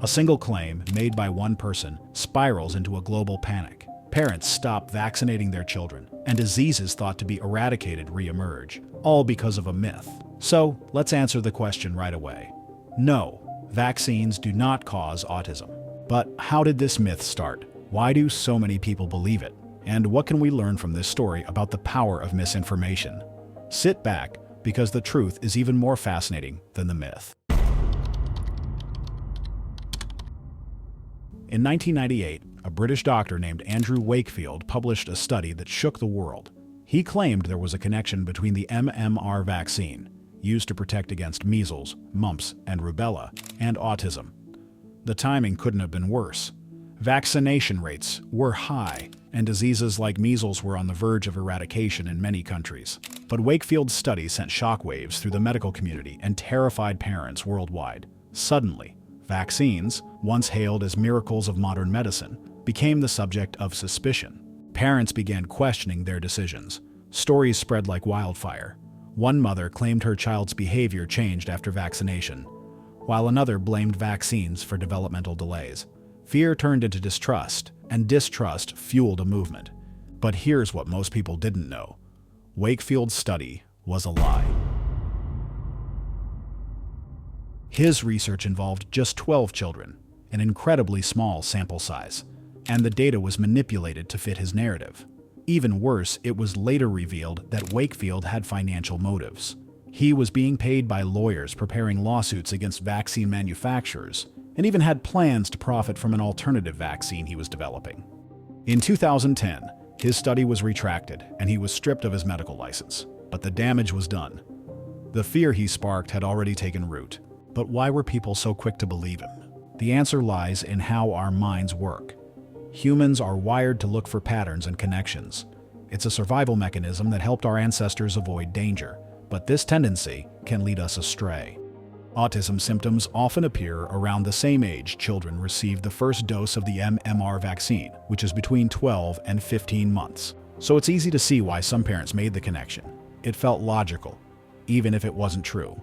A single claim made by one person spirals into a global panic. Parents stop vaccinating their children, and diseases thought to be eradicated re-emerge, all because of a myth. So, let's answer the question right away. No, vaccines do not cause autism. But how did this myth start? Why do so many people believe it? And what can we learn from this story about the power of misinformation? Sit back, because the truth is even more fascinating than the myth. In 1998, a British doctor named Andrew Wakefield published a study that shook the world. He claimed there was a connection between the MMR vaccine, used to protect against measles, mumps, and rubella, and autism. The timing couldn't have been worse. Vaccination rates were high, and diseases like measles were on the verge of eradication in many countries. But Wakefield's study sent shockwaves through the medical community and terrified parents worldwide. Suddenly, vaccines, once hailed as miracles of modern medicine, became the subject of suspicion. Parents began questioning their decisions. Stories spread like wildfire. One mother claimed her child's behavior changed after vaccination, while another blamed vaccines for developmental delays. Fear turned into distrust, and distrust fueled a movement. But here's what most people didn't know. Wakefield's study was a lie. His research involved just 12 children, an incredibly small sample size, and the data was manipulated to fit his narrative. Even worse, it was later revealed that Wakefield had financial motives. He was being paid by lawyers preparing lawsuits against vaccine manufacturers, and even had plans to profit from an alternative vaccine he was developing. In 2010, his study was retracted and he was stripped of his medical license, but the damage was done. The fear he sparked had already taken root. But why were people so quick to believe him? The answer lies in how our minds work. Humans are wired to look for patterns and connections. It's a survival mechanism that helped our ancestors avoid danger, but this tendency can lead us astray. Autism symptoms often appear around the same age children receive the first dose of the MMR vaccine, which is between 12 and 15 months. So it's easy to see why some parents made the connection. It felt logical, even if it wasn't true.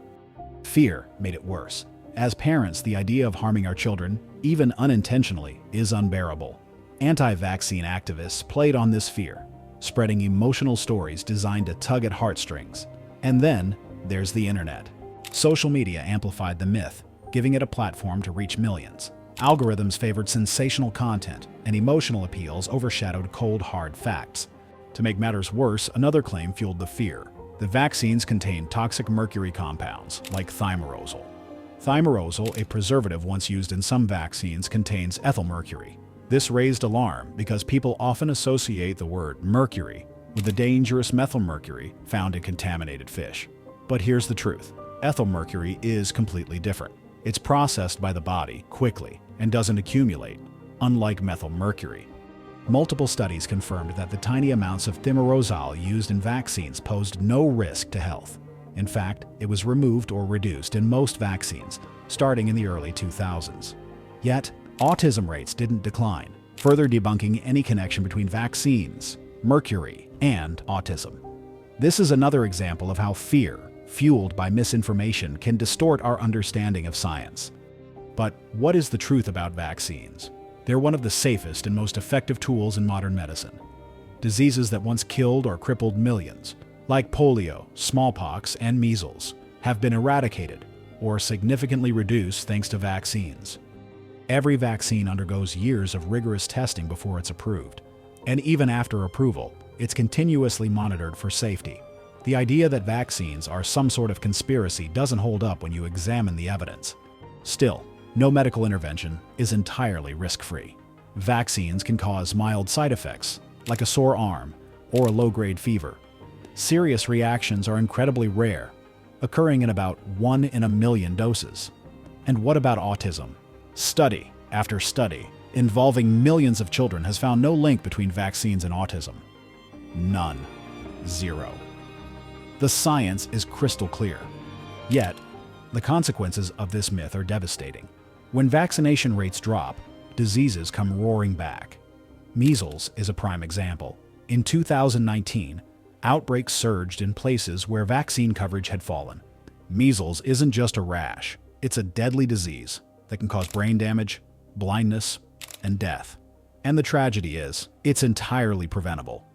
Fear made it worse. As parents, the idea of harming our children, even unintentionally, is unbearable. Anti-vaccine activists played on this fear, spreading emotional stories designed to tug at heartstrings. And then, there's the internet. Social media amplified the myth, giving it a platform to reach millions. Algorithms favored sensational content, and emotional appeals overshadowed cold, hard facts. To make matters worse, another claim fueled the fear. The vaccines contain toxic mercury compounds, like thimerosal. Thimerosal, a preservative once used in some vaccines, contains ethyl mercury. This raised alarm because people often associate the word mercury with the dangerous methylmercury found in contaminated fish. But here's the truth. Ethyl mercury is completely different. It's processed by the body quickly and doesn't accumulate, unlike methylmercury. Multiple studies confirmed that the tiny amounts of thimerosal used in vaccines posed no risk to health. In fact, it was removed or reduced in most vaccines, starting in the early 2000s. Yet, autism rates didn't decline, further debunking any connection between vaccines, mercury, and autism. This is another example of how fear, fueled by misinformation, can distort our understanding of science. But what is the truth about vaccines? They're one of the safest and most effective tools in modern medicine. Diseases that once killed or crippled millions, like polio, smallpox, and measles, have been eradicated or significantly reduced thanks to vaccines. Every vaccine undergoes years of rigorous testing before it's approved, and even after approval, it's continuously monitored for safety. The idea that vaccines are some sort of conspiracy doesn't hold up when you examine the evidence. Still, no medical intervention is entirely risk-free. Vaccines can cause mild side effects, like a sore arm or a low-grade fever. Serious reactions are incredibly rare, occurring in about 1 in a million doses. And what about autism? Study after study involving millions of children has found no link between vaccines and autism. None. Zero. The science is crystal clear. Yet, the consequences of this myth are devastating. When vaccination rates drop, diseases come roaring back. Measles is a prime example. In 2019, outbreaks surged in places where vaccine coverage had fallen. Measles isn't just a rash, it's a deadly disease. that can cause brain damage, blindness, and death. And the tragedy is, it's entirely preventable.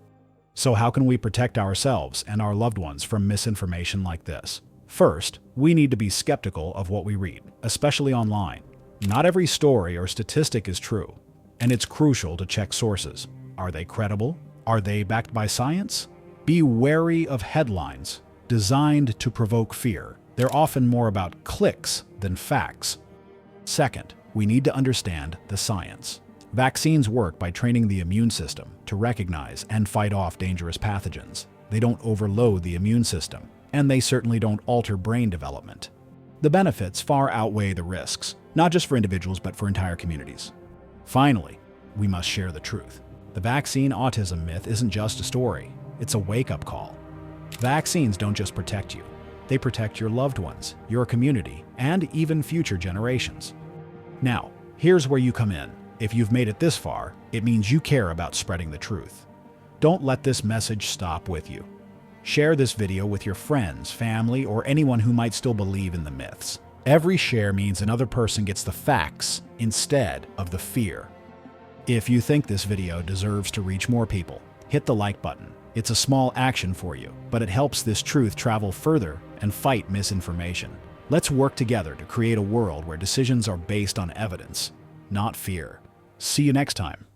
So how can we protect ourselves and our loved ones from misinformation like this? First, we need to be skeptical of what we read, especially online. Not every story or statistic is true, and it's crucial to check sources. Are they credible? Are they backed by science? Be wary of headlines designed to provoke fear. They're often more about clicks than facts. Second, we need to understand the science. Vaccines work by training the immune system to recognize and fight off dangerous pathogens. They don't overload the immune system, and they certainly don't alter brain development. The benefits far outweigh the risks, not just for individuals but for entire communities. Finally, we must share the truth. The vaccine-autism myth isn't just a story, it's a wake-up call. Vaccines don't just protect you, they protect your loved ones, your community, and even future generations. Now, here's where you come in. If you've made it this far, it means you care about spreading the truth. Don't let this message stop with you. Share this video with your friends, family, or anyone who might still believe in the myths. Every share means another person gets the facts instead of the fear. If you think this video deserves to reach more people, hit the like button. It's a small action for you, but it helps this truth travel further and fight misinformation. Let's work together to create a world where decisions are based on evidence, not fear. See you next time.